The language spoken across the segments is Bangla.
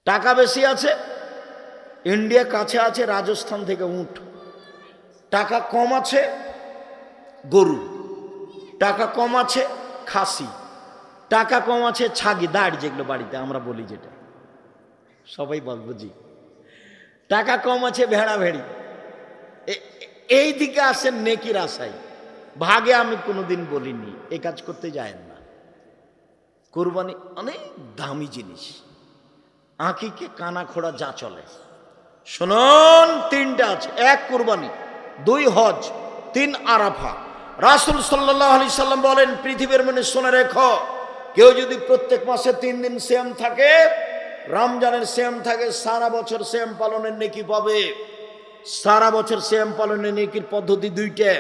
টাকা বেশি আছে, ইন্ডিয়া কাছে আছে, রাজস্থান থেকে উট। টাকা কম আছে, গরু। টাকা কম আছে, খাসি। টাকা কম আছে, ছাগি, দাঁড়, যেগুলো বাড়িতে আমরা বলি, যেটা সবাই বল বুঝি। টাকা কম আছে, ভেড়া ভেড়ি। এই দিকে আসেন নেকির আশায়। ভাগে আমি কোনোদিন বলিনি এই কাজ করতে যায় না। কোরবানি অনেক দামি জিনিস। আঁকিকে কানা খোড়া যা চলে। শুনুন, তিনটা আছে। এক কুরবানি, দুই হজ, তিন আরাফা। রাসূল সাল্লাল্লাহু আলাইহি সাল্লাম বলেন, পৃথিবীর মনে শুনে রেখো, কেউ যদি প্রত্যেক মাসে 3 দিন সিয়াম থাকে, রমজানের সিয়াম থাকে, সারা বছর সিয়াম পালনের নেকি পাবে। সারা বছর সিয়াম পালনের নেকির পদ্ধতি দুইটা।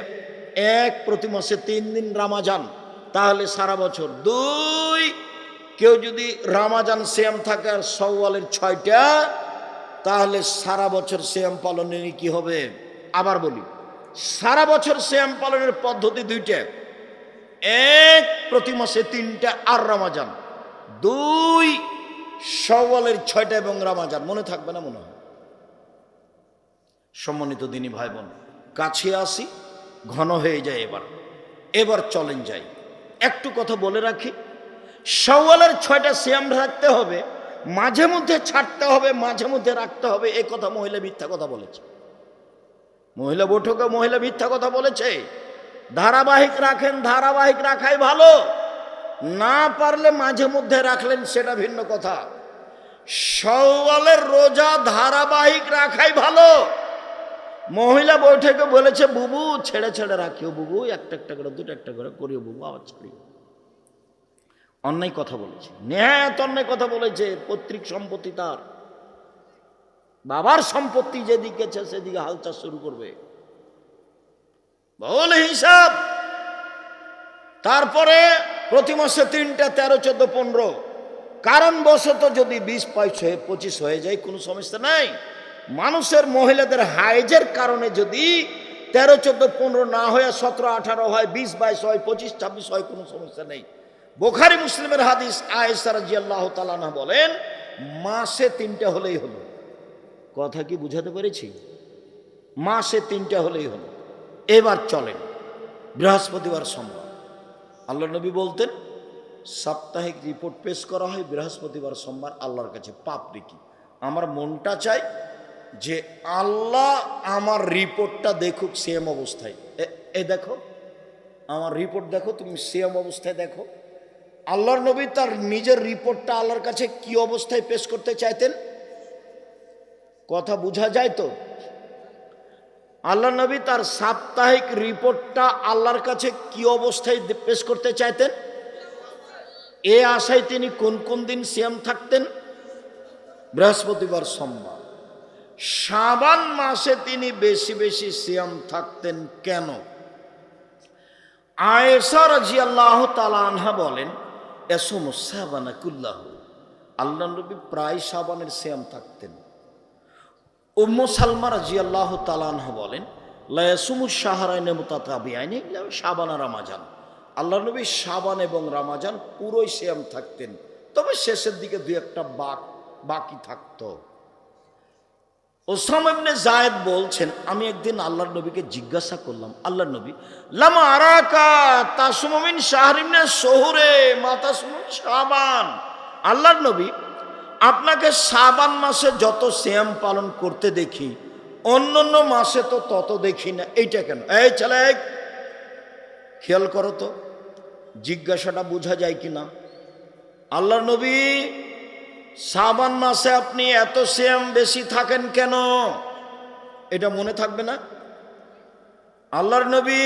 এক, প্রতি মাসে 3 দিন রমজান, তাহলে সারা বছর। দুই, কেউ যদি রমজান সিয়াম থাকে আর শাওয়ালের 6টা, তাহলে সারা বছর সিয়াম পালনের কি হবে। আবার বলি, সারা বছর সিয়াম পালনের পদ্ধতি দুইটা। এক, প্রতি মাসে 3টা আর রমজান। দুই, শাওয়ালের 6টা এবং রমজান। মনে থাকবে না মনে হয়? সম্মানিত দিনী ভাই বোন, কাছে আসি, ঘন হয়ে যায়। এবার চলেন যাই। একটু কথা বলে রাখি, শাওয়ালের 6টা সিয়াম রাখতে হবে, মাঝে মধ্যে ছাড়তে হবে, মাঝে মধ্যে রাখতে হবে। এ কথা মহিলা মিথ্যা কথা বলেছে। মহিলা বৈঠকে মহিলা মিথ্যা কথা বলেছে। ধারাবাহিক রাখেন, ধারাবাহিক রাখাই ভালো। না পারলে মাঝে মধ্যে রাখলেন, সেটা ভিন্ন কথা। শাওয়ালের রোজা ধারাবাহিক রাখাই ভালো। মহিলা বৈঠকে বলেছে, বুবু ছেড়ে ছেড়ে রাখিও, বুবু একটা একটা করে, দুটো একটা করে করিও, বুবু আবার ছাড়িও। অন্যায় কথা বলেছে, নেহাত অন্যায় কথা বলেছে। পৈতৃক সম্পত্তি তার, বাবার সম্পত্তি যেদিকে আছে সেদিকে হালচাল শুরু করবে, বহুল হিসাব। তারপরে প্রতি মাসে 3টা, 13, 14, 15। কারণ বশত যদি 20, 22, 25 হয়ে যায়, কোনো সমস্যা নাই। মানুষের, মহিলাদের হাইজের কারণে যদি 13, 14, 15 না হয়ে 17, 18 হয়, 20, 22 হয়, 25, 26 হয়, কোনো সমস্যা নেই। বুখারী মুসলিমের হাদিস, আয়েশা রাদিয়াল্লাহু তাআলা আনহা বলেন, মাসে 3টা হলেই হলো। কথা কি বুঝাতে পেরেছি? মাসে 3টা হলেই হলো। এবার চলেন, বৃহস্পতিবার, সোমবার। আল্লাহ নবী বলতেন, সাপ্তাহিক রিপোর্ট পেশ করা হয় বৃহস্পতিবার, সোমবার আল্লাহর কাছে পাপ দেখি। আমার মনটা চাই যে আল্লাহ আমার রিপোর্টটা দেখুক সেম অবস্থায়। এ দেখো আমার রিপোর্ট, দেখো তুমি সেম অবস্থায় দেখো। আল্লাহর নবী তার নিজের রিপোর্টটা আল্লাহর কাছে কি অবস্থায় পেশ করতে চাইতেন? কথা বোঝা যায় তো? আল্লাহ নবী তার সাপ্তাহিক রিপোর্টটা আল্লাহর কাছে কি অবস্থায় পেশ করতে চাইতেন? এ আশায় তিনি কোন কোন দিন সিয়াম থাকতেন? বৃহস্পতিবার, সোমবার। শাবান মাসে তিনি বেশি বেশি সিয়াম থাকতেন কেন? আয়েশা রাদিয়াল্লাহু তাআলা আনহা বলেন, ইয়াসুমু শাবানা কুল্লাহু, আল্লাহ নবী প্রায় শাবানের সিয়াম থাকতেন। উম্মু সালমা রাদিয়াল্লাহু তাআলা আনহা বলেন, লা ইয়াসুমু শাহরাইনি মুতাতাবিআইনি, শাবান আর রমজান। আল্লাহ নবী শাবান এবং রমজান পুরোই সিয়াম থাকতেন, তবে শেষের দিকে 2-1টা বাকি থাকতো। ওসামা ইবনে যায়েদ বলছেন, আমি একদিন আল্লাহর নবীকে জিজ্ঞাসা করলাম, আল্লাহর নবী, লামা আরাকা তাসুমু মিন শাহরিন শুহুরে মা তাসুমু শাবান। আল্লাহর নবী, আপনাকে শাবান মাসে যত সিয়াম পালন করতে দেখি, অন্যান্য মাসে তো তত দেখি না, এইটা কেন? এই ছেলে, খেয়াল করো তো, জিজ্ঞাসাটা বোঝা যায় কিনা। আল্লাহর নবী, শাবান মাসে আপনি এত সিয়াম বেশি থাকেন কেন? এটা মনে থাকবে না? আল্লাহর নবী,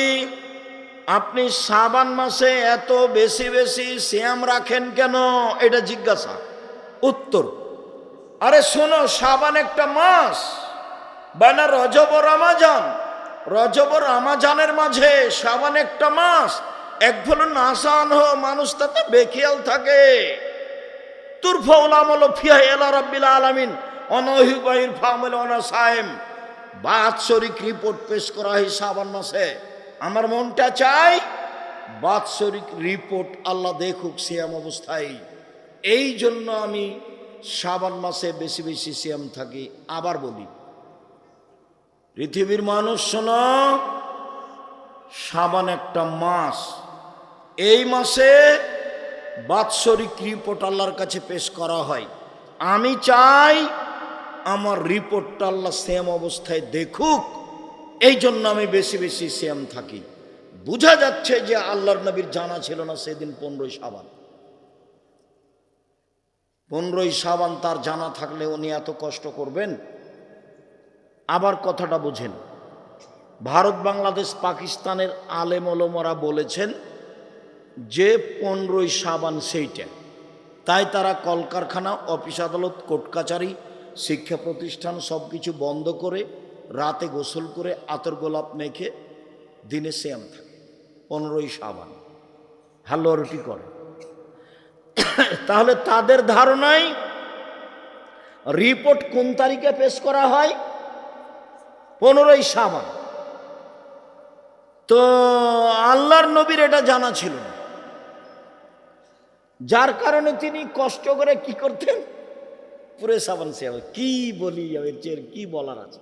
আপনি শাবান মাসে এত বেশি বেশি সিয়াম রাখেন কেন? এটা জিজ্ঞাসা। উত্তর, আরে শোনো, শাবান একটা মাস, বানা রজব ও রমজান। রজব ও রমজানের মাঝে শাবান একটা মাস। এক হলো নাসান হো, মানুষ তাতে বেখিয়াল থাকে। তুরফাউল আমল ফিহা ইলা রাব্বিল আলামিন অনহিবাইর ফামল অনাসায়েম। বাৎসরিক রিপোর্ট পেশ করা হয় শাবান মাসে। আমার মনটা চাই বাৎসরিক রিপোর্ট আল্লাহ দেখুক সিয়াম অবস্থায়। এই জন্য আমি শাবান মাসে বেশি বেশি সিয়াম থাকি। আবার বলি, পৃথিবীর মানুষ শোনো, শাবান একটা মাস, এই মাসে বাৎসরিক রিপোর্ট আল্লাহর কাছে পেশ করা হয়। আমি চাই আমার রিপোর্টটা আল্লাহ সেম অবস্থায় দেখুক, এই জন্য আমি বেশি বেশি সিয়াম থাকি। বোঝা যাচ্ছে যে আল্লাহর নবীর জানা ছিল না সেদিন 15ই শাবান। 15ই শাবান তার জানা থাকলে উনি এত কষ্ট করবেন? আবার কথাটা বুঝেন, ভারত, বাংলাদেশ, পাকিস্তানের আলেম ওলামারা বলেছেন যে 15ই শাবান সেইটা, তাই তারা কলকারখানা, অফিস আদালত, কোর্ট কাচারি, শিক্ষা প্রতিষ্ঠান সব কিছু বন্ধ করে রাতে গোসল করে আতর গোলাপ মেখে দিনে সিয়াম থাকে 15ই শাবান, হালুয়া রুটি করে। তাহলে তাদের ধারণায় রিপোর্ট কোন তারিখে পেশ করা হয়? 15ই শাবান। তো আল্লাহর নবীর এটা জানা ছিল না, যার কারণে তিনি কষ্ট করে কি করতেন? পুরে শাবান সিয়াম। কি বলি, এর চেয়ে কি বলার আছে?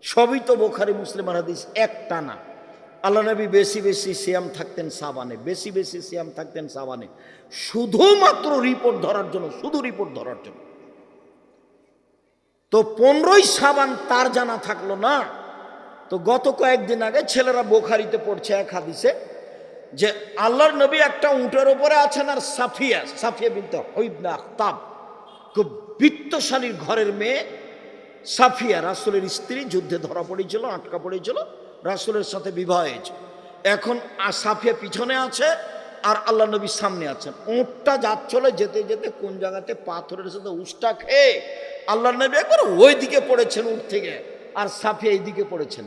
সবই তো বুখারী মুসলিমের হাদিস, একটা না। আল্লাহ নবী বেশি বেশি সিয়াম থাকতেন শাবানে, বেশি বেশি সিয়াম থাকতেন শাবানে, শুধুমাত্র রিপোর্ট ধরার জন্য, শুধু রিপোর্ট ধরার জন্য। তো 15ই শাবান তার জানা থাকলো না। তো গত কয়েকদিন আগে ছেলেরা বুখারীতে পড়ছে এক হাদিসে যে আল্লাহর নবী একটা উটের উপরে আছেন, আর সাফিয়া বিনতে হুয়াই ইবনে আখতাব, খুব বিত্তশালীর ঘরের মেয়ে সাফিয়া, রাসূলের স্ত্রী, যুদ্ধে ধরা পড়েছিল, আটকা পড়েছিল, রাসূলের সাথে বিবাহ হয়েছে। এখন সাফিয়া পিছনে আছে আর আল্লাহ নবী সামনে আছেন। উটটা যাচ্ছিল, যেতে যেতে কোন জায়গাতে পাথরের সাথে উষ্টা খেয়ে আল্লাহ নবী একবার ওই দিকে পড়েছেন উট থেকে, আর সাফিয়া এই দিকে পড়েছেন।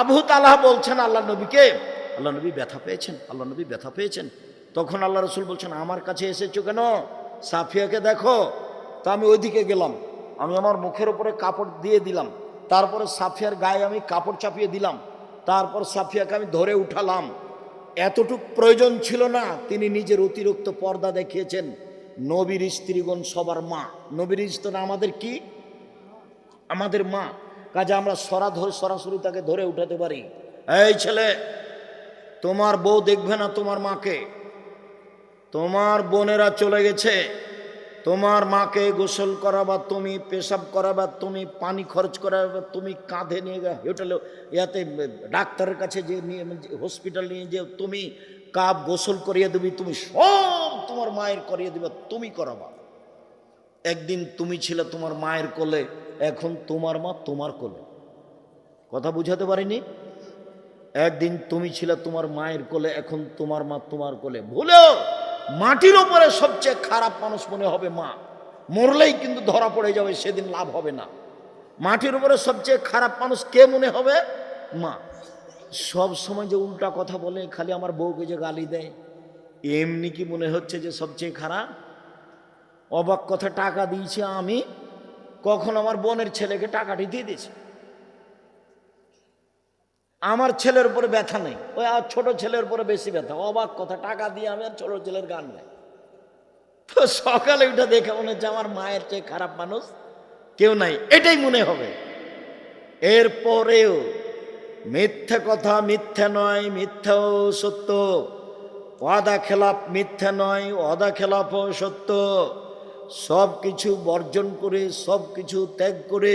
আবু তালহা বলছেন আল্লাহ নবীকে, আল্লাহ নবী ব্যথা পেয়েছেন, আল্লাহ নবী ব্যথা পেয়েছেন। তখন আল্লাহ রসুল বলছেন, আমার কাছে এসেছো কেন? সাফিয়াকে দেখো। তো আমি ওইদিকে গেলাম, আমি আমার মুখের উপরে কাপড় দিয়ে দিলাম, তারপরে সাফিয়ার গায়ে আমি কাপড় চাপিয়ে দিলাম, তারপর সাফিয়াকে আমি ধরে উঠালাম। এতটুক প্রয়োজন ছিল না, তিনি নিজের অতিরিক্ত পর্দা দেখিয়েছেন। নবীর স্ত্রীগণ সবার মা, নবীর স্ত্রী আমাদের কি? আমাদের মা। কাজে আমরা সরাসরি তাকে ধরে উঠাতে পারি। এই ছেলে, তোমার বউ দেখবে না তোমার মাকে, তোমার বোনেরা চলে গেছে, তোমার মাকে গোসল করাবা তুমি, পেশাব করাবা তুমি, পানি খরচ করাবা তুমি, কাঁধে নিয়ে হোটেলে ইয়াতে ডাক্তারের কাছে যে নিয়ে হসপিটাল নিয়ে যে তুমি, কাপ গোসল করিয়ে দেবি তুমি, সব তোমার মায়ের করিয়ে দিবা, তুমি করাবা। একদিন তুমি ছিলে তোমার মায়ের কোলে, এখন তোমার মা তোমার কোলে। কথা বুঝাতে পারিনি? একদিন তুমি ছিলে তোমার মায়ের কোলে, এখন তোমার মা তোমার কোলে। ভুলেও মাটির ওপরে সবচেয়ে খারাপ মানুষ মনে হবে মা, মরলেই কিন্তু ধরা পড়ে যাবে, সেদিন লাভ হবে না। মাটির উপরে সবচেয়ে খারাপ মানুষ কে মনে হবে? মা। সব সময় যে উল্টা কথা বলে, খালি আমার বউকে যে গালি দেয়, এমনি কি মনে হচ্ছে যে সবচেয়ে খারাপ? অবাক কথা, টাকা দিয়েছি আমি, কখন আমার বোনের ছেলেকে টাকাটি দিয়ে দিয়েছি। আমার ছেলের উপরে ব্যথা নেই, ওই আর ছোট ছেলের উপরে বেশি ব্যথা। অবাক কথা, টাকা দিয়ে আমি আর ছোট ছেলের গান নেই। তো সকালে উঠে দেখে মনে হচ্ছে আমার মায়ের চেয়ে খারাপ মানুষ কেউ নাই, এটাই মনে হবে। এরপরেও মিথ্যে কথা মিথ্যে নয়, মিথ্যাও সত্য। ওয়াদা খেলাপ মিথ্যে নয়, ওয়াদা খেলাপও সত্য। সব কিছু বর্জন করে, সব কিছু ত্যাগ করে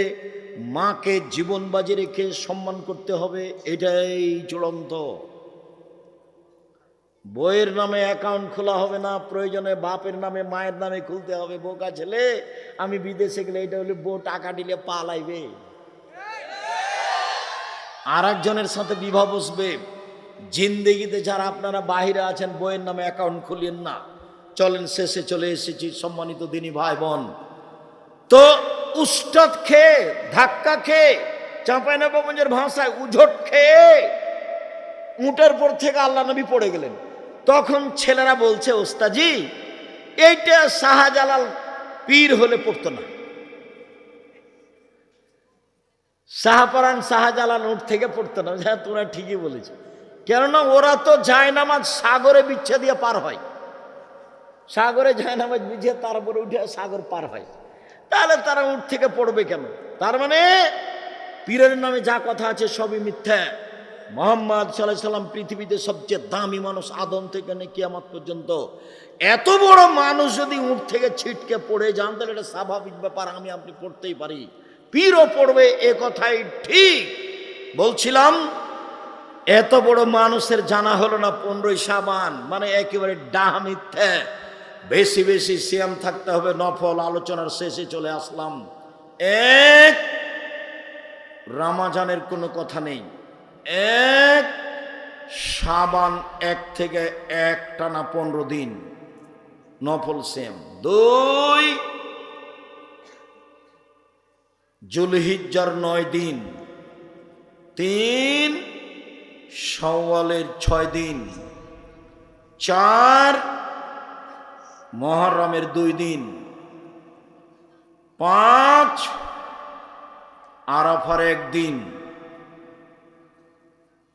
মাকে জীবন বাজি রেখে সম্মান করতে হবে, এটাই চূড়ান্ত। বইয়ের নামে অ্যাকাউন্ট খোলা হবে না, প্রয়োজনে বাপের নামে মায়ের নামে খুলতে হবে। বোকা ছেলে, আমি বিদেশে গেলে এটা হলে বউ টাকা দিলে পালাইবে, আর একজনের সাথে বিবাহ বসবে। জিন্দেগিতে যারা আপনারা বাহিরে আছেন, বইয়ের নামে অ্যাকাউন্ট খুলিয়েন না। চলেন, শেষে চলে এসেছি সম্মানিত দিনী ভাই বোন। তো উস্তাদ খেয়ে, ধাক্কা খেয়ে, চাঁপাইনবাবগঞ্জের ভাষায় উঝট খেয়ে উটের পর থেকে আল্লাহ নবী পড়ে গেলেন। তখন ছেলেরা বলছে, ওস্তাজি এইটা শাহজালাল পীর হলে পড়তো না। শাহপরান শাহজালাল উঠ থেকে পড়তো না। হ্যাঁ, তোরা ঠিকই বলেছে, কেননা ওরা তো জায়নামাজ সাগরে বিচ্ছা দিয়ে পার হয়, সাগরে জায়নামাজ বিছিয়ে তারপরে উঠে সাগর পার হয়। তাহলে তারা উঠ থেকে পড়বে কেন? তার মানে পীরের নামে যা কথা আছে সবই মিথ্যা। মুহাম্মদ সাল্লাল্লাহু আলাইহি সাল্লাম পৃথিবীতে সবচেয়ে দামি মানুষ, আদম থেকে নিয়ে কিয়ামত পর্যন্ত। এত বড় মানুষ যদি উঠ থেকে ছিটকে পড়ে যান তাহলে এটা স্বাভাবিক ব্যাপার, আমি আপনি পড়তেই পারি, পীরও পড়বে, এ কথাই ঠিক। বলছিলাম এত বড় মানুষের জানা হলো না 15ই শাবান, মানে একেবারে ডাহা মিথ্যা। বেশি বেশি সিয়াম থাকতে হবে, নফল। আলোচনার শেষে চলে আসলাম। এক, রমজানের কোনো কথা নেই। এক, শাবান 1 থেকে 1 টানা 15 দিন নফল সিয়াম। 2, জুলহিজ্জার 9 দিন। 3, শাওয়ালের 6 দিন। 4, মুহররমের 2 দিন। 5, আরাফার 1 দিন।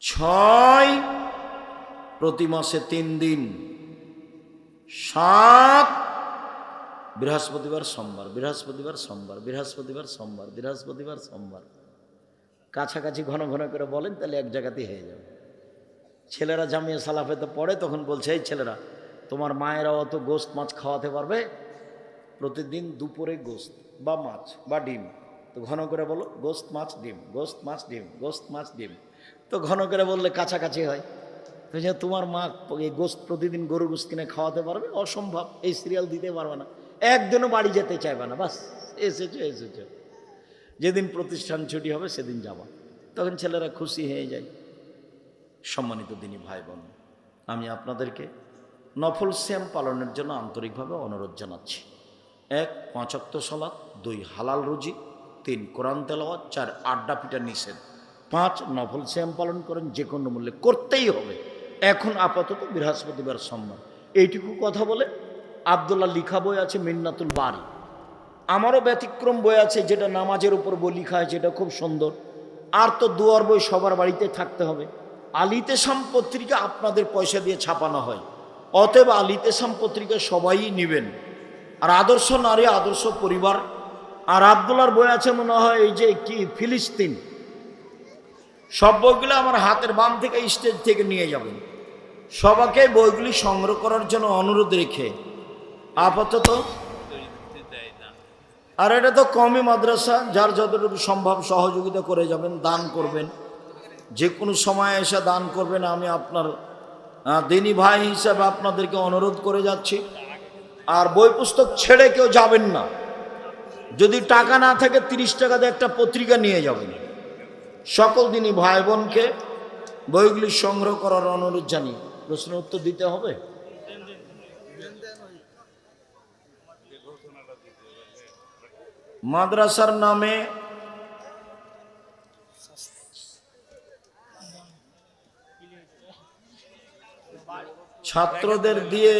6, প্রতি মাসে 3 দিন। 7, বৃহস্পতিবার সোমবার, বৃহস্পতিবার সোমবার, বৃহস্পতিবার সোমবার, বৃহস্পতিবার সোমবার। কাছাকাছি ঘন ঘন করে বলেন, তাহলে এক জায়গাতেই হয়ে যাবে। ছেলেরা জামিয়া সালাফেতে পড়ে, তখন বলছে, এই ছেলেরা, তোমার মায়েরা অত গোস্ত মাছ খাওয়াতে পারবে? প্রতিদিন দুপুরে গোস্ত বা মাছ বা ডিম। তো ঘন করে বলো, গোস্ত মাছ ডিম, গোস্ত মাছ ডিম, গোস্ত মাছ ডিম। তো ঘন করে বললে কাছাকাছি হয়। তো যে তোমার মা এই গোস্ত প্রতিদিন গরু গোস্ত কিনে খাওয়াতে পারবে? অসম্ভব, এই সিরিয়াল দিতে পারবে না, একদিনও বাড়ি যেতে চাইবে না, বাস এসেছো এসেছো, যেদিন প্রতিষ্ঠান ছুটি হবে সেদিন যাবা। তখন ছেলেরা খুশি হয়ে যায়। সম্মানিত দিনী ভাই বোন, আমি আপনাদেরকে নফল সিয়াম পালনের জন্য আন্তরিকভাবে অনুরোধ জানাচ্ছি। 1, 5 ওয়াক্ত সালাত। 2, হালাল রুজি। 3, কোরআন তেলাওয়াত। 4, আড্ডা পিটা নিষেধ। 5, নফল সিয়াম পালন করেন, যে কোনো মূল্যে করতেই হবে। এখন আপাতত বৃহস্পতিবার সোমবার, এইটুকু কথা বলে আব্দুল্লাহ লিখা বই আছে মিন্নাতুল বারি, আমারও ব্যতিক্রম বই আছে যেটা নামাজের উপর বই লিখা আছে, এটা খুব সুন্দর। আর তো দুয়ার বই সবার বাড়িতে থাকতে হবে। আলিতেসাম পত্রিকা আপনাদের পয়সা দিয়ে ছাপানো হয়, অতএব আলিতেসাম পত্রিকা সবাই নেবেন। আর আদর্শ নারী, আদর্শ পরিবার। আর আব্দুল্লাহর বই আছে মনে হয় এই যে কি ফিলিস্তিন, সব বইগুলো আমার হাতের বাম থেকে স্টেজ থেকে নিয়ে যাবেন। সবাইকে বইগুলি সংগ্রহ করার জন্য অনুরোধ রেখে আপাতত, আর এটা তো কমই মাদ্রাসা, যার যতটুকু সম্ভব সহযোগিতা করে যাবেন, দান করবেন, যে কোনো সময় এসে দান করবেন। আমি আপনার দিনী ভাই হিসাবে আপনাদেরকে অনুরোধ করে যাচ্ছি। আর বই পুস্তক ছেড়ে কেউ যাবেন না। যদি টাকা না থাকে 30 টাকা দিয়ে একটা পত্রিকা নিয়ে যাবেন। সকল দিনী ভাই বোনকে বইগুলি সংগ্রহ করার অনুরোধ জানি। প্রশ্ন উত্তর দিতে হবে। মাদ্রাসার নামে ছাত্রদের দিয়ে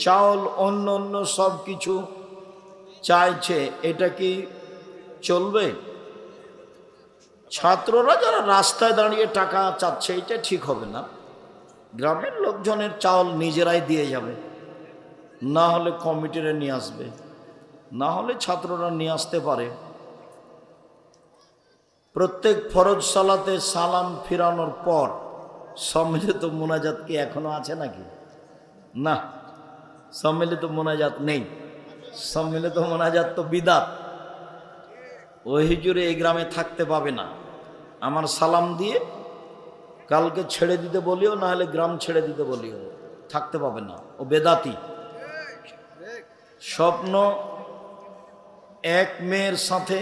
চাউল অন্য অন্য সব কিছু চাইছে, এটা কি চলবে? ছাত্ররা যারা রাস্তায় দাঁড়িয়ে টাকা চাচ্ছে, এটা ঠিক হবে না। গ্রামের লোকজনের চাউল নিজেরাই দিয়ে যাবে, না হলে কমিটিরা নিয়ে আসবে, না হলে ছাত্ররা নিয়ে আসতে পারে। প্রত্যেক ফরজ সালাতে সালাম ফিরানোর পর সম্মিলিত মোনাজাত কি এখনো আছে নাকি? না, সম্মিলিত মোনাজাত নেই। সম্মিলিত মোনাজাত তো বিদাত। ওই হুজুরে এই গ্রামে থাকতে পাবে না। আমার সালাম দিয়ে কালকে ছেড়ে দিতে বলিও, না হলে গ্রাম ছেড়ে দিতে বলিও, থাকতে পাবে না, ও বেদাতি। স্বপ্ন এক মেয়ের সাথে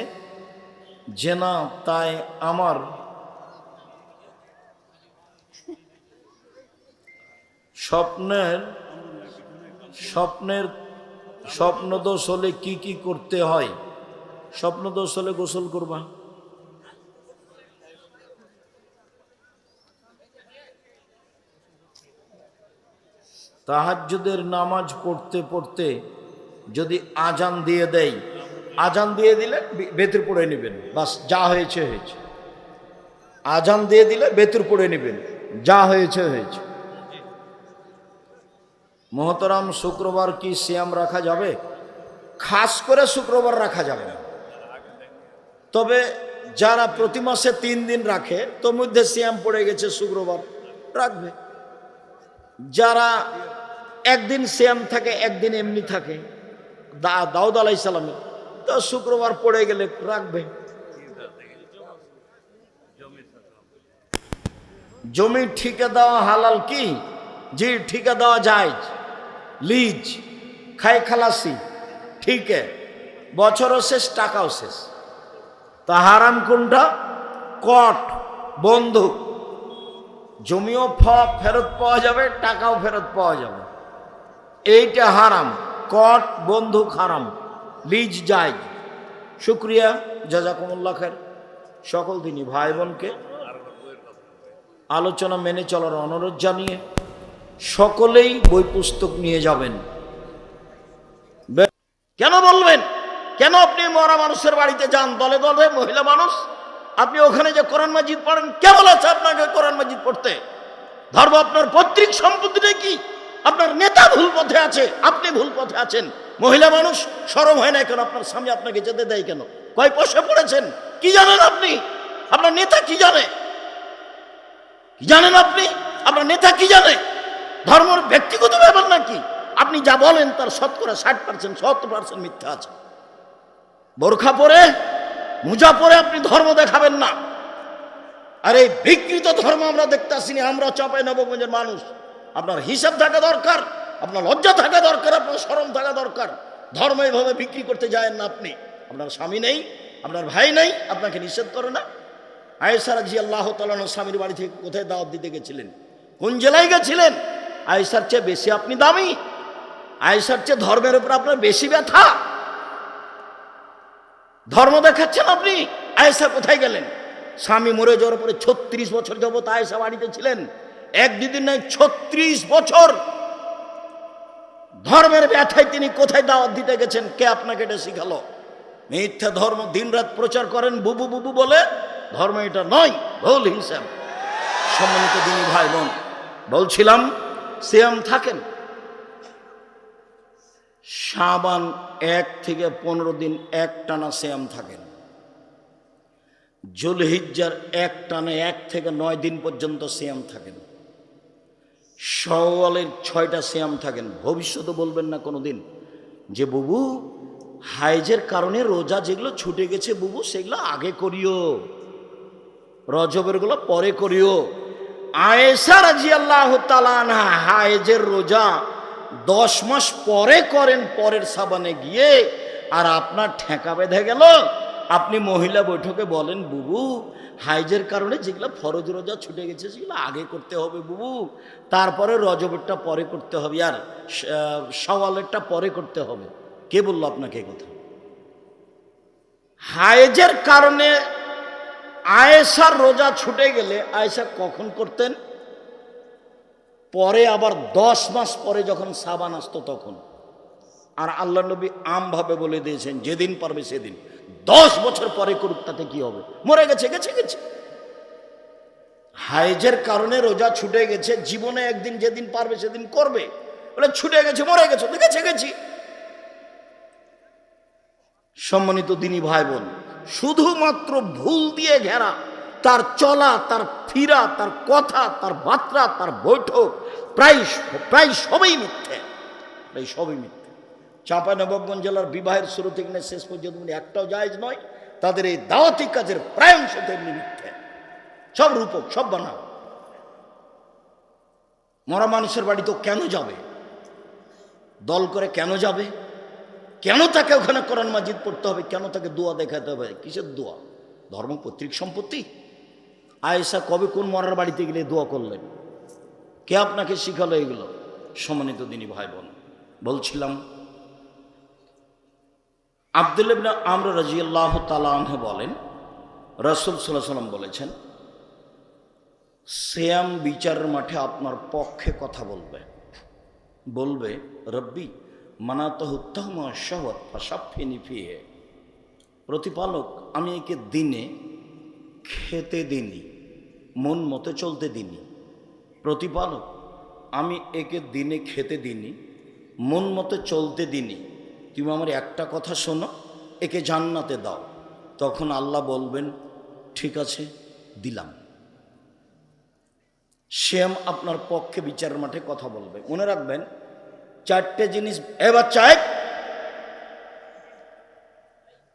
জেনা, তাই আমার স্বপ্নদোষ হলে কি কি করতে হয়? স্বপ্নদোষ হলে গোসল করবা। তাহাজ্জুদের নামাজ পড়তে পড়তে যদি আজান দিয়ে দেয়, আজান দিয়ে দিলে বেতুর পড়ে নেবেন, বাস যা হয়েছে হয়েছে। আজান দিয়ে দিলে বেতুর পড়ে নেবেন, যা হয়েছে হয়েছে। মোহতারাম, শুক্রবার কি সিয়াম রাখা যাবে? খাস করে শুক্রবার রাখা যাবে না। তবে যারা প্রতি মাসে 3 দিন রাখে তোর মধ্যে সিয়াম পড়ে গেছে শুক্রবার রাখবে। যারা একদিন সিয়াম থাকে একদিন এমনি থাকে, দাউদ আলাইহিস সালামের, তো শুক্রবার পড়ে গেলে রাখবে। জমি ঠিকা দেওয়া হালাল কি? জি, ঠিকা দেওয়া যায়, লিজ খাই খালাসি, ঠিক বছরও শেষ টাকাও শেষ। তা হারাম কোনটা? কট, বন্ধুক। জমিও ফেরত পাওয়া যাবে, টাকাও ফেরত পাওয়া যাবে, এইটা হারাম। কট বন্ধুক হারাম, লিজ যায়। শুক্রিয়া, জাযাকুমুল্লাহ খায়ের। সকল দিনই ভাই বোনকে আলোচনা মেনে চলার অনুরোধ জানিয়ে সকলেই বই পুস্তক নিয়ে যাবেন। কেন বলবেন? কেন আপনি মরা মানুষের বাড়িতে যান দলে দলে, মহিলা মানুষ, আপনি ওখানে যে কোরআন মাজিদ পড়েন? কে বলেছে আপনাকে কোরআন মাজিদ পড়তে? ধর্ম আপনার পৈতৃক সম্পত্তিটা কি? আপনার নেতা ভুল পথে আছে, আপনি ভুল পথে আছেন। মহিলা মানুষ, শরম হয় না কেন? আপনার স্বামী আপনাকে যেতে দেয় কেন? কয় পয়সা পড়েছেন? কি জানেন আপনি? আপনার নেতা কি জানে? কি জানেন আপনি? আপনার নেতা কি জানে? ধর্মের ব্যক্তিগত ব্যাপার নাকি? আপনি যা বলেন তার শতকরা 60%, 70% মিথ্যা আছে। বোরখা পরে, মোজা পরে আপনি ধর্ম দেখাবেন না। আর এই বিকৃত ধর্ম আমরা দেখতে আসিনি। আমরা চাঁপাইনবাবগঞ্জের মানুষ। আপনার হিসাব থাকা দরকার, আপনার লজ্জা থাকা দরকার, আপনার শরম থাকা দরকার। ধর্ম এইভাবে বিক্রি করতে যায় না আপনি। আপনার স্বামী নেই, আপনার ভাই নেই, আপনাকে নিষেধ করে না। আয়েশা রাদিয়াল্লাহু তাআলা স্বামীর বাড়ি থেকে কোথায় দাওয়াত দিতে গেছিলেন? কোন জেলায় গেছিলেন? আয়েশার চেয়ে বেশি আপনি দামি? আয়েশার চেয়ে ধর্মের উপর আপনার বেশি ব্যথা? ধর্ম দেখাচ্ছেন আপনি। আয়েশা কোথায় গেলেন? স্বামী মরে যাওয়ার পরে 36 বছর যাবত আয়েশা বাড়িতে ছিলেন। এক দুদিন নয়, 36 বছর ধর্মের ব্যথায় তিনি কোথায় দাওয়াত দিতে গেছেন? কে আপনাকে এটা শিখালো? মিথ্যা ধর্ম দিনরাত প্রচার করেন বুবু বুবু বলে। ধর্ম এটা নয়, ভুল হিসাব। সম্মানিত দিনী ভাই বোন, বলছিলাম সিয়াম থাকেন। শাবান 1 থেকে 15 দিন এক টানা সিয়াম থাকেন। জুলহিজ্জার এক টানা 1 থেকে 9 দিন পর্যন্ত সিয়াম থাকেন। শাওয়ালের 6টা সিয়াম থাকেন। ভবিষ্যতে বলবেন না কোনো দিন যে বুবু হাইজের কারণে রোজা যেগুলো ছুটে গেছে বুবু সেগুলো আগে করিও, রজবের গুলো পরে করিও। আয়েশা রাদিয়াল্লাহু তাআলা আনহা হাইজের রোজা 10 মাস পরে করেন, পরের সাবানে গিয়ে। আর আপনার ঠেকা বেঁধে গেল, আপনি মহিলা বৈঠকে বলেন বুবু হাইজের কারণে যেগুলো ফরজ রোজা ছুটে গেছে সেগুলো আগে করতে হবে বুবু, তারপরে রজবেরটা পরে করতে হবে, আর শাওয়ালেরটা পরে করতে হবে। কে বলল আপনাকে কথা? হাইজের কারণে আয়েশার রোজা ছুটে গেলে আয়েশা কখন করতেন? পরে, আবার 10 মাস পরে যখন সাবান আসতো তখন। আর আল্লাহ নবী আমভাবে বলে দিয়েছেন যেদিন পারবে সেদিন। 10 বছর পরে করুক, তাতে কি হবে? মরে গেছে, গেছে গেছে। হাইজের কারণে রোজা ছুটে গেছে, জীবনে একদিন যেদিন পারবে সেদিন করবে। বলে ছুটে গেছে, মরে গেছে, গেছে গেছি। সম্মানিত দিনী ভাই বোন, শুধুমাত্র ভুল দিয়ে ঘেরা তার চলা, তার ফিরা, তার কথা, তার বার্তা, তার বৈঠক প্রায় সবই মিথ্যে, প্রায় সবই মিথ্যে। চাঁপাইনবাবগঞ্জ জেলার বিবাহের শুরু থেকে শেষ পর্যন্ত একটাও জায়েজ নয়। তাদের এই দাওয়াতি কাজের প্রায় অংশ তেমনি মিথ্যে, সব রূপক, সব বানাও। মরা মানুষের বাড়ি তো কেন যাবে? দল করে কেন যাবে? কেন তাকে ওখানে কোরআন মাজিদ পড়তে হবে? কেন তাকে দোয়া দেখাতে হবে? কিসের দোয়া? ধর্ম পৈতৃক সম্পত্তি? আয়েশা কবে কোন মরার বাড়িতে গেলে দোয়া করলেন? কে আপনাকে শিখালো এগুলো? সম্মানিত দিনী ভাই বোন, বলছিলাম আব্দুল্লাহ ইবনে আমর রাদিয়াল্লাহু তাআলা আনহু বলেন, রাসূল সাল্লাল্লাহু আলাইহি ওয়াসাল্লাম বলেছেন, সিয়াম বিচারের মাঠে আপনার পক্ষে কথা বলবে রব্বি মানাতাহুত্তাহমা শাহওয়াত ফাশাফিনি ফিহি। প্রতিপালক, আমি একে দিনে খেতে দিনি, মন মতো চলতে দিনি। প্রতিপালক, আমি একে দিনে খেতে দিনি, মন মতো চলতে দিনি। তুমি আমার একটা কথা শোনো, একে জান্নাতে দাও। তখন আল্লাহ বলবেন ঠিক আছে দিলাম। শ্যাম আপনার পক্ষে বিচারের মাঠে কথা বলবে। মনে রাখবেন চারটে জিনিস, এবার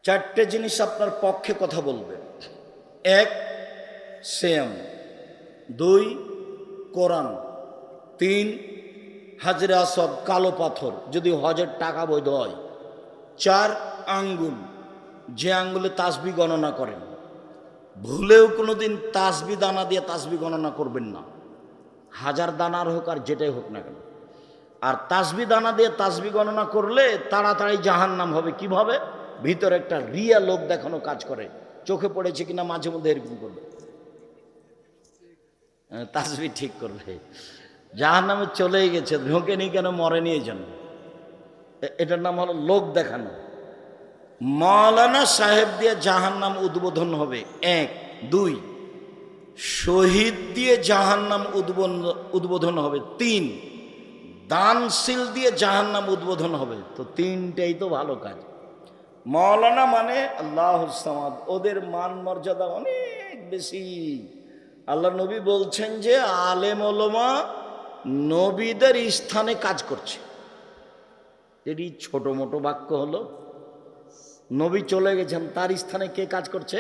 চারটে জিনিস আপনার পক্ষে কথা বলবে। এক, শ্যাম। দুই, কোরআন। তিন, হাজরে আসওয়াদ, কালো পাথর, যদি হজের টাকা বৈধ হয়। চার, আঙ্গুল, যে আঙ্গুলে তাসবি গণনা করেন। ভুলেও কোনোদিন তাসবি দানা দিয়ে তাসবি গণনা করবেন না, 1000 দানার হোক আর যেটাই হোক না কেন। আর তাসবি দানা দিয়ে তাসবি গণনা করলে তাড়াতাড়ি জাহান্নাম হবে। কিভাবে? ভিতরে একটা রিয়া লোক দেখানো কাজ করে। চোখে পড়েছে কিনা মাঝে মধ্যে এরকম করবে, তাসবি ঠিক করবে। জাহান্নামে চলেই গেছে, ঢোকেনি কেন, মরেনি এই জন্য। এটার নাম হলো লোক দেখানো। মাওলানা সাহেব দিয়ে জাহান্নাম উদ্বোধন হবে, এক। দুই, শহীদ দিয়ে জাহান্নাম উদ্বোধন হবে। তিন, দানশীল দিয়ে জাহান্নাম উদ্বোধন হবে। তো তিনটাই তো ভালো কাজ। মাওলানা মানে আল্লাহুস সামাদ, ওদের মান মর্যাদা অনেক বেশি। আল্লাহ নবী বলছেন যে আলেম ওলামা নবীদের স্থানে কাজ করছে। এটি ছোট মোটো বাক্য হলো? নবী চলে গেছেন, তার স্থানে কে কাজ করছে?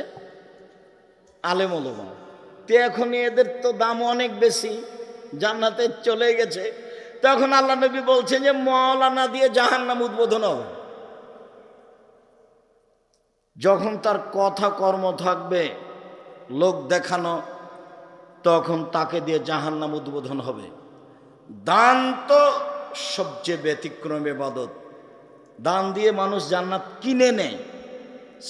আলেম ওলামা। তো এখন এদের তো দাম অনেক বেশি, জান্নাতে চলে গেছে। তখন আল্লাহ নবী বলছেন যে মাওলানা দিয়ে জাহান্নাম উদ্বোধন হবে। যখন তার কথা কর্ম থাকবে লোক দেখানো, তখন তাকে দিয়ে জাহান্নাম উদ্বোধন হবে। দান তো সবচেয়ে ব্যতিক্রম ইবাদত। দান দিয়ে মানুষ জান্নাত কিনে নেয়।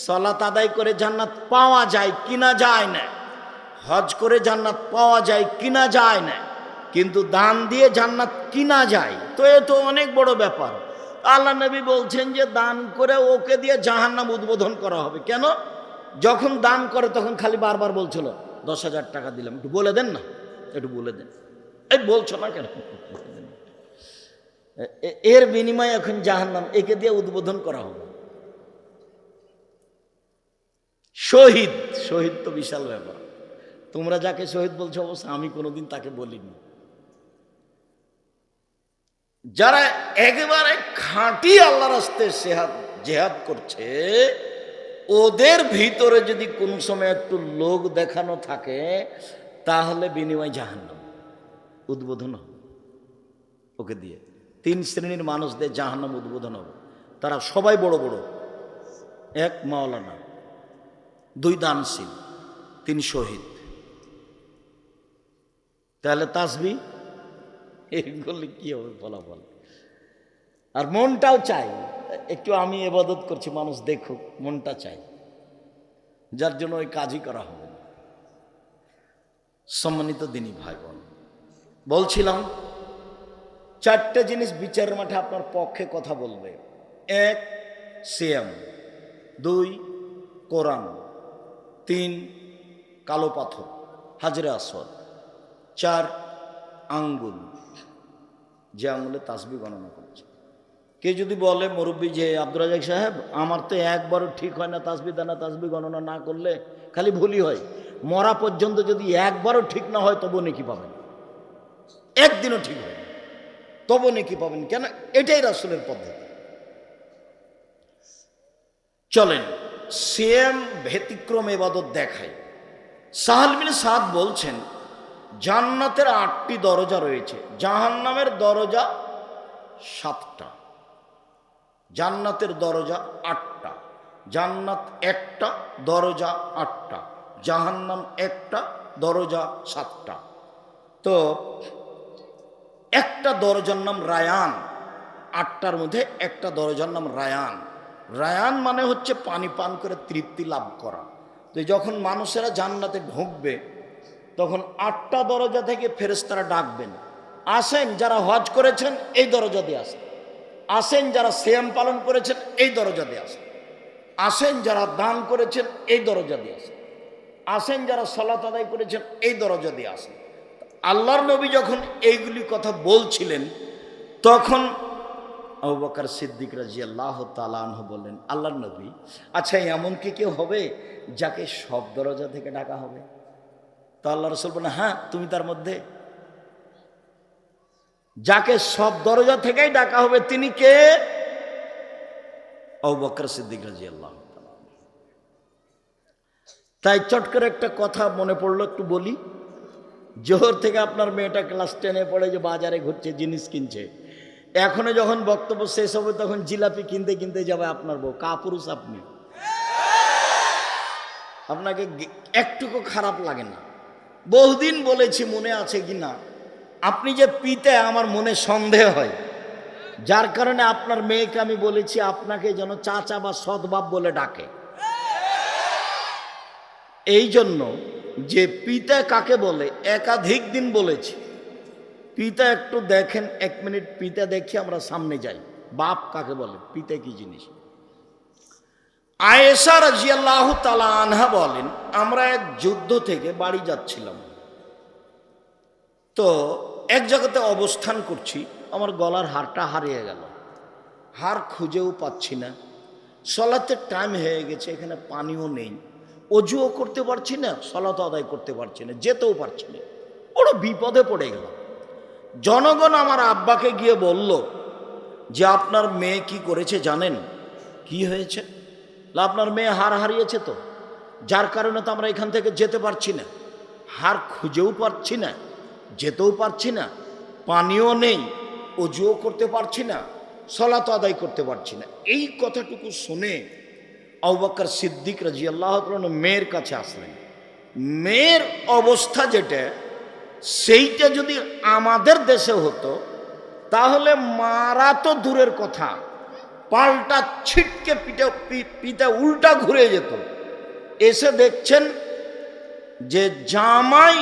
সালাত আদায় করে জান্নাত পাওয়া যায়, কিনা যায় না। হজ করে জান্নাত পাওয়া যায়, কিনা যায় না। কিন্তু দান দিয়ে জান্নাত কিনা যায়, তো এ তো অনেক বড় ব্যাপার। আল্লাহ নবী বলছেন যে দান করে ওকে দিয়ে জাহান্নাম উদ্বোধন করা হবে। কেন? যখন দান করে তখন খালি বারবার বলছিল 10,000 টাকা দিলাম, একটু বলে দেন না, একটু বলে দেন। এই বলছো না কেন? এর বিনিময়ে এখন জাহান্নাম, একে দিয়ে উদ্বোধন করা হবে। শহীদ, শহীদ তো বিশাল ব্যাপার। তোমরা যাকে শহীদ বলছো অবশ্য আমি কোনোদিন তাকে বলিনি। যারা একেবারে খাঁটি আল্লাহ রাস্তায় জেহাদ করছে, ওদের ভিতরে যদি কোনো সময় একটু লোক দেখানো থাকে, তাহলে বিনিময় জাহান্নাম উদ্বোধন হবে ওকে দিয়ে। 3 শ্রেণীর মানুষদের জাহান্নাম উদ্বোধন হবে। তারা সবাই বড় বড়। 1, মাওলানা। 2, দানশীল। 3, শহীদ। তাহলে তাসবি এগুলি কি হবে ফলাফল? আর মনটাও চাই একটু, আমি ইবাদত করছি মানুষ দেখুক, মনটা চাই, যার জন্য ওই কাজই করা হবে না। সম্মানিত দিনী ভাই বোন, বলছিলাম 4টে জিনিস বিচারের মাঠে আপনার পক্ষে কথা বলবে। 1, সিয়াম। 2, কোরআন। 3, কালো পাথর, হাজরে আসওয়াদ। 4, আঙ্গুল, যে আঙ্গুলে তাসবি গণনা করছে। কে যদি বলে মুরব্বী যে আব্দুর রাজাক সাহেব আমার তো একবারও ঠিক হয় না তাসবি দানা, তাসবি গণনা না করলে খালি ভুলই হয়, মরা পর্যন্ত যদি একবারও ঠিক না হয় তবু নেকি পাবেন, একদিনও ঠিক হয় না তবু নেকি পাবেন। কেন? এটাই রাসূলের পদ্ধতি। চলেন সিয়াম ব্যতিক্রম ইবাদত দেখায়। সাহাল বিন সাদ বলছেন জান্নাতের 8টি দরজা রয়েছে, জাহান্নামের দরজা 7টা। জান্নাতের দরজা 8টা, জান্নাত একটা, দরজা 8টা, জাহান্নাম একটা, দরজা 7টা। তো একটা দরজার নাম রায়ান, 8টার মধ্যে একটা দরজার নাম রায়ান। রায়ান মানে হচ্ছে পানি পান করে তৃপ্তি লাভ করা। তো যখন মানুষেরা জান্নাতে ঢুকবে তখন 8টা দরজা থেকে ফেরেশতারা ডাকবেন, আসেন যারা হজ করেছেন এই দরজা দিয়ে আসেন, আসেন যারা সিয়াম পালন করেছেন এই দরজা দিয়ে আসেন, আসেন যারা দান করেছেন এই দরজা দিয়ে আসেন, আসেন যারা সালাত আদায় করেছেন এই দরজা দিয়ে আসেন। আল্লাহর নবী যখন এইগুলি কথা বলছিলেন তখন আবু বকর সিদ্দিক রাদিয়াল্লাহু তাআলা আনহু বললেন, আল্লাহর নবী, আচ্ছা এমন কি কেউ হবে যাকে সব দরজা থেকে ডাকা হবে? তো আল্লাহ রাসূল বলেন, হ্যাঁ তুমি তার মধ্যে। যাকে সব দরজা থেকেই ডাকা হবে তিনি কে? আবু বকর সিদ্দিক রাদিয়াল্লাহু তাআলা। তাই চট করে একটা কথা মনে পড়লো, একটু বলি। জোহর থেকে আপনার মেয়েটা ক্লাস 10-এ পড়ে, যে বাজারে ঘুরছে, জিনিস কিনছে। এখনো যখন বক্তব্য শেষ হবে তখন জিলাপি কিনতে কিনতে যাবে আপনার বউ। কাপুরুষ আপনি, আপনাকে একটুকু খারাপ লাগে না? বহুদিন বলেছি, মনে আছে কি না, আপনি যে পিতে আমার মনে সন্দেহ হয়, যার কারণে আপনার মেয়েকে আমি বলেছি আপনাকে যেন চাচা বা সৎবাপ বলে ডাকে। এই জন্য যে পিতা কাকে বলে একাধিক দিন বলেছি। পিতা একটু দেখেন, 1 মিনিট পিতা দেখি, আমরা সামনে যাই। বাপ কাকে বলে, পিতা কি জিনিস? আয়েশা রাদিয়াল্লাহু তাআলা আনহা বলেন, আমরা এক যুদ্ধ থেকে বাড়ি যাচ্ছিলাম, তো এক জায়গাতে অবস্থান করছি, আমার গলার হারটা হারিয়ে গেল। হার খুঁজেও পাচ্ছি না। সলাতের টাইম হয়ে গেছে, এখানে পানিও নেই, অজুও করতে পারছি না, সলাত আদায় করতে পারছি না, যেতেও পারছি না। বড় বিপদে পড়ে গেল। জনগণ আমার আব্বাকে গিয়ে বলল যে আপনার মেয়ে কি করেছে জানেন? কি হয়েছে? আপনার মেয়ে হার হারিয়েছে, তো যার কারণে তো আমরা এখান থেকে যেতে পারছি না, হার খুঁজেও পারছি না, যেতেও পারছি না, পানিও নেই, অজুও করতে পারছি না, সলাত আদায় করতে পারছি না। এই কথাটুকু শুনে আবু বকর সিদ্দিক রাদিয়াল্লাহু তাআলা মেয়ের কাছে আসলেন। মেয়ের অবস্থা যেটা, সেইটা যদি আমাদের দেশে হতো তাহলে মারা তো দূরের কথা, পাল্টা ছিটকে পিঠে উল্টা ঘুরে যেত। এসে দেখছেন যে জামাই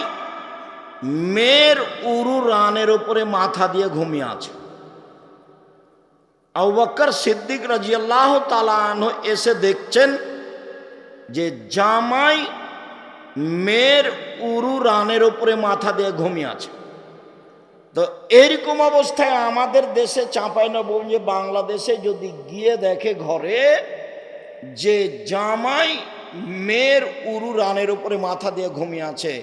মেয়ের উরু রানের উপরে মাথা দিয়ে ঘুমিয়ে আছে। আবু বকর সিদ্দিক রাদিয়াল্লাহু তাআলা আনহু এসে দেখছেন যে জামাই মেয়ের উরু রানের উপরে মাথা দিয়ে ঘুমিয়ে আছে। তো এরকম অবস্থায় আমাদের দেশে চাঁপাইনবাবগঞ্জে, বাংলাদেশে যদি গিয়ে দেখে ঘরে যে জামাই মেয়ের উরু রানের উপরে মাথা দিয়ে ঘুমিয়ে আছে,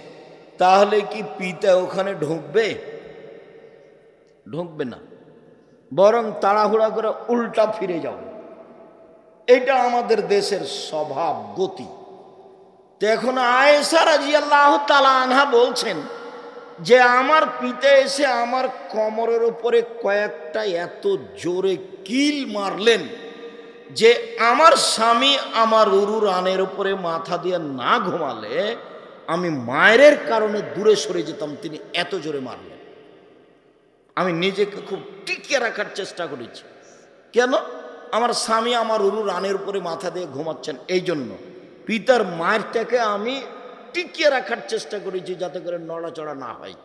তাহলে কি পিতা ওখানে ঢুকবে? ঢুকবে না, বরং তাড়াহুড়া করে উল্টা ফিরে যাবে। এটা আমাদের দেশের স্বভাব, গতি। তো এখন আয়েশা রাদিয়াল্লাহু তাআলা আনহা বলছেন যে আমার পিতা এসে আমার কোমরের উপরে কয়েকটা এত জোরে কিল মারলেন যে আমার স্বামী আমার উরু রানের উপরে মাথা দিয়ে না ঘুমালে আমি মায়ের কারণে দূরে সরে যেতাম, তিনি এত জোরে মারলেন। আমি নিজেকে খুব টিকিয়ে রাখার চেষ্টা করেছি। কেন? আমার স্বামী আমার উরু রানের উপরে মাথা দিয়ে ঘুমাচ্ছেন, এই জন্য পিতার মায়েরটাকে আমি টিকিয়ে রাখার চেষ্টা করেছি যাতে করে নড়াচড়া না হয়।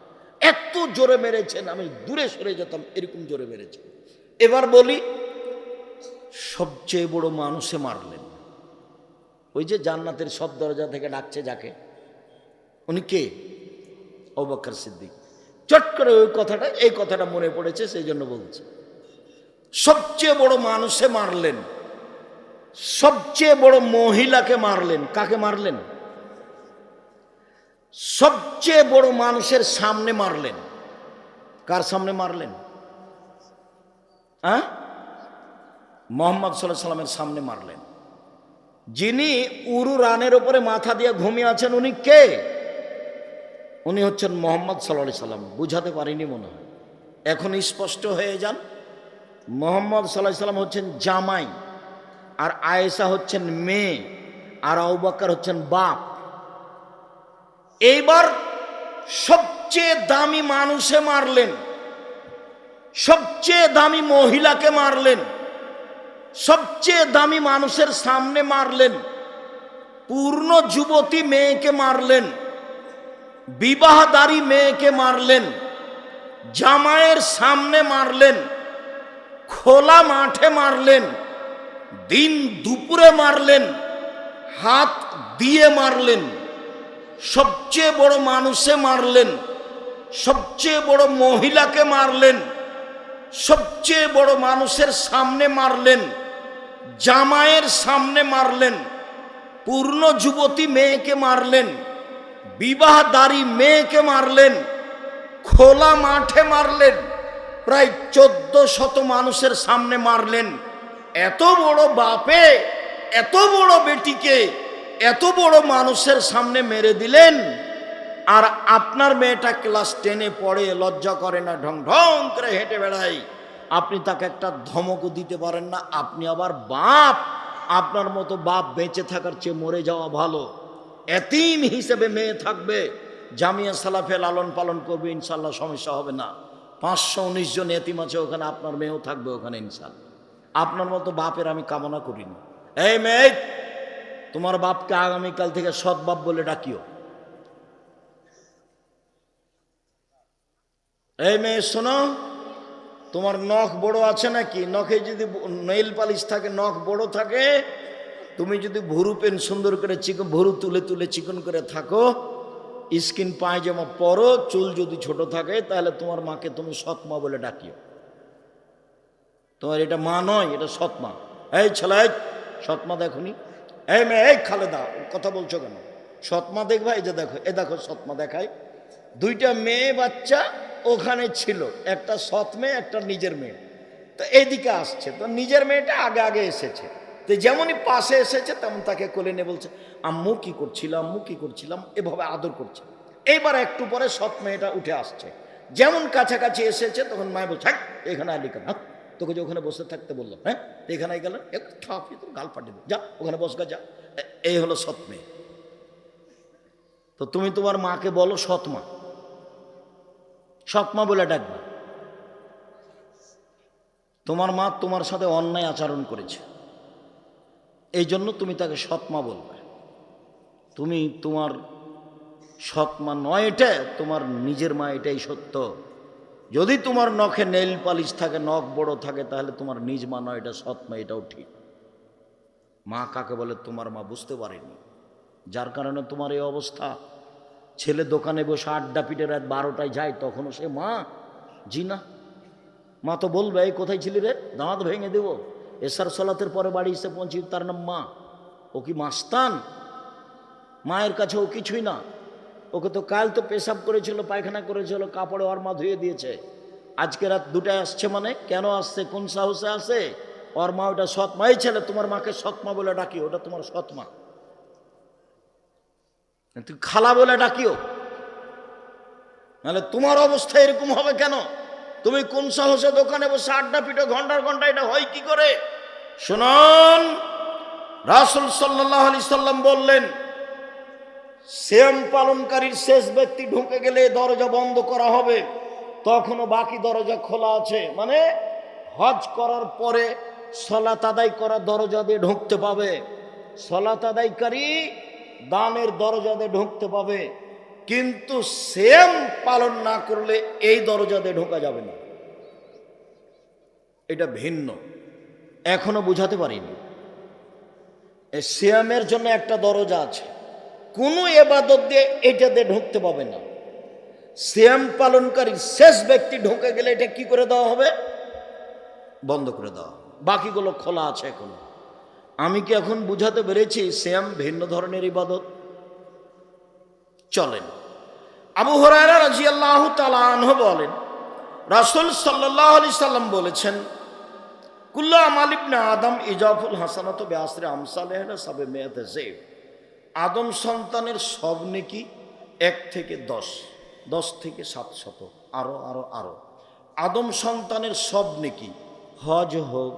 এত জোরে মেরেছেন, আমি দূরে সরে যেতাম, এরকম জোরে মেরেছেন। এবার বলি, সবচেয়ে বড় মানুষে মারলেন, ওই যে জান্নাতের সব দরজা থেকে ডাকছে যাকে, উনি কে? আবু বকর সিদ্দিক। চট করে ওই কথাটা, এই কথাটা মনে পড়েছে, সেই জন্য বলছি। সবচেয়ে বড় মানুষে মারলেন, সবচেয়ে বড় মহিলাকে মারলেন। কাকে মারলেন? সবচেয়ে বড় মানুষের সামনে মারলেন। কার সামনে মারলেন? হ্যাঁ, মুহাম্মদ সাল্লাল্লাহু আলাইহি সাল্লামের সামনে মারলেন। যিনি উরু রানের উপরে মাথা দিয়ে ঘুমিয়ে আছেন, উনি কে? উনি হচ্ছেন মুহাম্মদ সাল্লাল্লাহু আলাইহি সাল্লাম। বুঝাতে পারিনি মনে হয়, এখন স্পষ্ট হয়ে যান। মুহাম্মদ সাল্লাল্লাহু আলাইহি সাল্লাম হচ্ছেন জামাই, আর আয়েশা হচ্ছেন মেয়ে, আর আবু বকর হচ্ছেন বাপ। এইবার সবচেয়ে দামি মানুষে মারলেন, সবচেয়ে দামি মহিলাকে মারলেন, সবচেয়ে দামি মানুষের সামনে মারলেন, পূর্ণ যুবতী মেয়েকে মারলেন, বিবাহদারী মেয়েকে মারলেন, জামাইয়ের সামনে মারলেন, খোলা মাঠে মারলেন, দিন দুপুরে মারলেন, হাত দিয়ে মারলেন। সবচেয়ে বড় মানুষে মারলেন, সবচেয়ে বড় মহিলাকে মারলেন, সবচেয়ে বড় মানুষের সামনে মারলেন, জামাইয়ের সামনে মারলেন, পূর্ণ যুবতী মেয়েকে মারলেন, বিবাহদারী মেয়েকে মারলেন, খোলা মাঠে মারলেন, প্রায় 1400 মানুষের সামনে মারলেন। এত বড় বাপে এত বড় বেটিকে এত বড় মানুষের সামনে মেরে দিলেন, আর আপনার মেয়েটা ক্লাস 10-এ পড়ে, লজ্জা করে না, ঢং ঢং করে হেঁটে বেড়ায়, আপনি তাকে একটা ধমকও দিতে পারেন না। আপনি আবার বাপ, আপনার মতো বাপ বেঁচে থাকার চেয়ে মরে যাওয়া ভালো। এতিম হিসেবে মেয়ে থাকবে, জামিয়া সালাফে লালন পালন করবে, ইনশাল্লাহ সমস্যা হবে না। 519 জন এতিম আছে ওখানে, আপনার মেয়েও থাকবে ওখানে ইনশাল্লাহ। আপনার মতো বাপের আমি কামনা করিনি। এই মেয়ে, তোমার বাপকে আগামীকাল থেকে সৎ বাপ বলে ডাকিও। এই মেয়ে শোনো, তোমার নখ বড় আছে নাকি? নখে যদি নেইল পালিশ থাকে, নখ বড় থাকে, তুমি যদি ভুরু পেন সুন্দর করে চিকন, ভুরু তুলে তুলে চিকন করে থাকো, স্কিন পায়জামা পরো, চুল যদি ছোট থাকে, তাহলে তোমার মাকে তুমি সৎ মা বলে ডাকিও। তোমার এটা মা নয়, এটা সৎ মা। এই ছেলে, সৎ মা দেখনি? এই মেয়ে, এই খালেদা, কথা বলছো কেন? সৎ মা দেখবা? এই যে দেখো, এ দেখো সৎ মা দেখায়। 2টা মেয়ে বাচ্চা ওখানে ছিল, একটা সৎ মেয়ে, একটা নিজের মেয়ে। তো এইদিকে আসছে, তো নিজের মেয়েটা আগে আগে এসেছে, তো যেমনই পাশে এসেছে তেমন তাকে কোলে নিয়ে বলছে, আম্মু কি করছিলাম, আম্মু কি করছিলাম, এভাবে আদর করছে। এইবার একটু পরে সৎ মেয়েটা উঠে আসছে, যেমন কাছাকাছি এসেছে তখন মায় বলছে, হ্যাঁ এখানে আলি কেন, তোকে যে ওখানে বসে থাকতে বললাম, হ্যাঁ এখানে গেল, একটু ঠাপি তোর গাল ফাটিয়ে যা, ওখানে বসগা যা। এই হলো সৎ মেয়ে। তো তুমি তোমার মাকে বলো সৎ মা, সৎ মা বলে ডাকবা। তোমার মা তোমার সাথে অন্যায় আচরণ করেছে, এই জন্য তুমি তাকে সৎ মা বলবে। তুমি তোমার সৎ মা নয়, এটা তোমার নিজের মা, এটাই সত্য। যদি তোমার নখে নেইল পালিশ থাকে, নখ বড় থাকে, তাহলে তোমার নিজ মা নয়, এটা সৎ মা, এটাও ঠিক। মা কাকে বলে তোমার মা বুঝতে পারেনি, যার কারণে তোমার এই অবস্থা। ছেলে দোকানে বসে আড্ডা পিটে রাত 12টায় যায়, তখনও সে মা? জি না। মা তো বলবে, এই কোথায় ছিলি রে, দাঁত ভেঙে দেবো। এসার সলাতের পরে বাড়ি এসে পৌঁছি, তার নাম মা? ও কি মাস্তান? মায়ের কাছে ও কিছুই না। ওকে তো কাল তো পেশাব করেছিল, পায়খানা করেছিল, কাপড়ে ওর মা ধুয়ে দিয়েছে। আজকে রাত 2টায় আসছে, মানে কেন আসছে, কোন সাহসে আসে? ওর মা ওটা সৎ মাই। ছেলে তোমার মাকে সৎ মা বলে ডাকি, ওটা তোমার সৎ মা। তুই খালা বলে ডাকিও, নাহলে তোমার অবস্থা এরকম হবে কেন? তুমি কোন সাহসে দোকানে বসে আড্ডা পিটো ঘন্টার ঘন্টা, এটা হয় কি করে? শুনুন, রাসূল সাল্লাল্লাহু আলাইহি সাল্লাম বললেন, সিয়াম পালনকারীর শেষ ব্যক্তি ঢুকে গেলে দরজা বন্ধ করা হবে, তখনও বাকি দরজা খোলা আছে। মানে হজ করার পরে সালাত আদায় করা দরজা দিয়ে ঢুকতে পাবে, সালাত আদায়কারী দানের দরজা দিয়ে ঢুকতে পাবে, কিন্তু সিয়াম পালন না করলে এই দরজা দিয়ে ঢোকা যাবে না। এটা ভিন্ন, এখনো বুঝাতে পারিনি। এই সিয়ামের জন্য একটা দরজা আছে, কোনো ইবাদত দিয়ে এটা দিয়ে ঢুকতে পাবে না। সিয়াম পালনকারী শেষ ব্যক্তি ঢুকে গেলে এটা কি করে দেওয়া হবে? বন্ধ করে দেওয়া। বাকিগুলো খোলা আছে এখনো। আমি কি এখন বুঝাতে পেরেছি সিয়াম ভিন্ন ধরনের ইবাদত? চলেন, আবু হুরায়রা রাদিয়াল্লাহু তাআলা আনহু বলেন, রাসূল সাল্লাল্লাহু আলাইহি সাল্লাম বলেছেন, কুল্লু আমাল ইবনে আদম ইজাফুল হাসানাতু বিআশরি আমসালিহা সাবমিয়াত যায়ফ। আদম সন্তানের সব নেকি 1 থেকে 10, 10 থেকে 700, আরো আরো আরো। আদম সন্তানের সব নেকি, হজ হোক,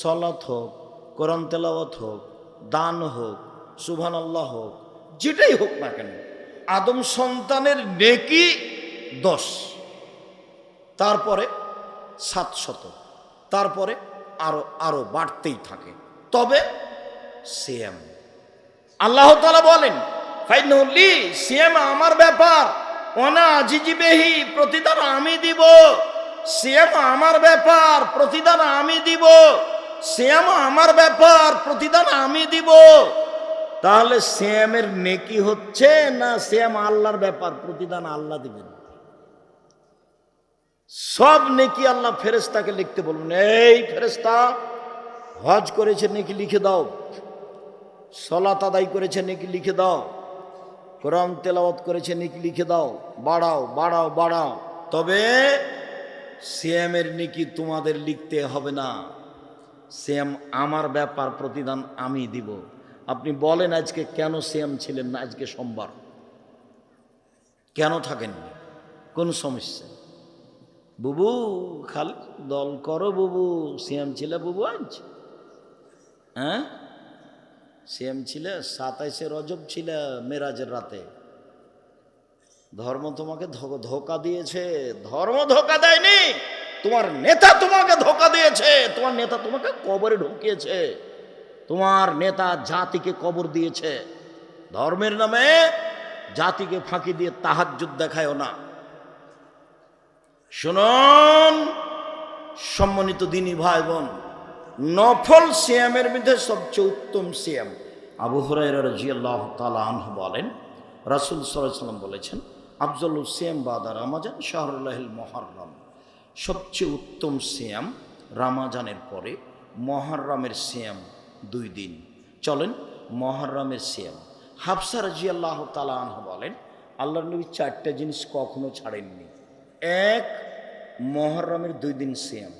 সালাত হোক, কোরআন তেলাওয়াত হোক, দান হোক, সুবহানাল্লাহ হোক, যেটাই হোক না কেন, আদম সন্তানের নেকি 10, তারপরে 700, তারপরে আরো আরো বাড়তেই থাকে। তবে সিয়াম, আল্লাহ তাআলা বলেন, ফাইনালি সিয়াম আমার ব্যাপার, ওনা আজিজিবেহি, প্রতিদান আমি দিব। সিয়াম আমার ব্যাপার, প্রতিদান আমি দিব। সিয়াম আমার ব্যাপার, প্রতিদান আমি দিব। তাহলে সিয়ামের নেকি হচ্ছে না সিয়াম আল্লাহর ব্যাপার, প্রতিদান আল্লাহ দিবেন? সব নেকি আল্লাহ ফেরেশতাকে লিখতে বলবেন, এই ফেরেশতা হজ করেছে নেকি লিখে দাও, সালাত আদায় করেছে নেকি লিখে দাও, কোরআন তেলাওয়াত করেছে নেকি লিখে দাও, বাড়াও বাড়াও বাড়াও। তবে সিয়ামের নেকি তোমাদের লিখতে হবে না, সিয়াম আমার ব্যাপার, প্রতিদান আমি দিব। আপনি বলেন আজকে কেন সিয়াম ছিলেন না? আজকে সোমবার কেন থাকেননি? কোন সমস্যা? বুবু খালি দল করো বুবু, সিয়াম ছিল বুবু আজ? হ্যাঁ সিয়াম ছিল, 27শে রজব ছিল মেরাজের রাতে। ধর্ম তোমাকে ধোকা দিয়েছে, ধর্ম ধোকা দেয়নি, তোমার নেতা তোমাকে ধোকা দিয়েছে। তোমার নেতা তোমাকে কবরে ঢুকিয়েছে, তোমার নেতা জাতিকে কবর দিয়েছে। ধর্মের নামে জাতিকে ফাঁকি দিয়ে তাহাজ্জুদ দেখায়ও না। শুনুন সম্মানিত দ্বীনি ভাই বোন, নফল সিয়ামের মধ্যে সবচেয়ে উত্তম সিয়াম, আবু হুরায়রা রাদিয়াল্লাহু তাআলা আনহু বলেন, রাসূল সাল্লাল্লাহু আলাইহি ওয়াসাল্লাম বলেছেন, আফজালুস সিয়াম বাদা রমাজান শাহরুল্লাহিল মুহাররম। সবচেয়ে উত্তম সিয়াম রমাজানের পরে মুহররমের সিয়াম 2 দিন। চলেন মুহররমের সিয়াম। হাফসা রাদিয়াল্লাহু তাআলা আনহা বলেন, আল্লাহর নবী 4টা জিনিস কখনো ছাড়েননি। 1 মুহররমের 2 দিন সিয়াম,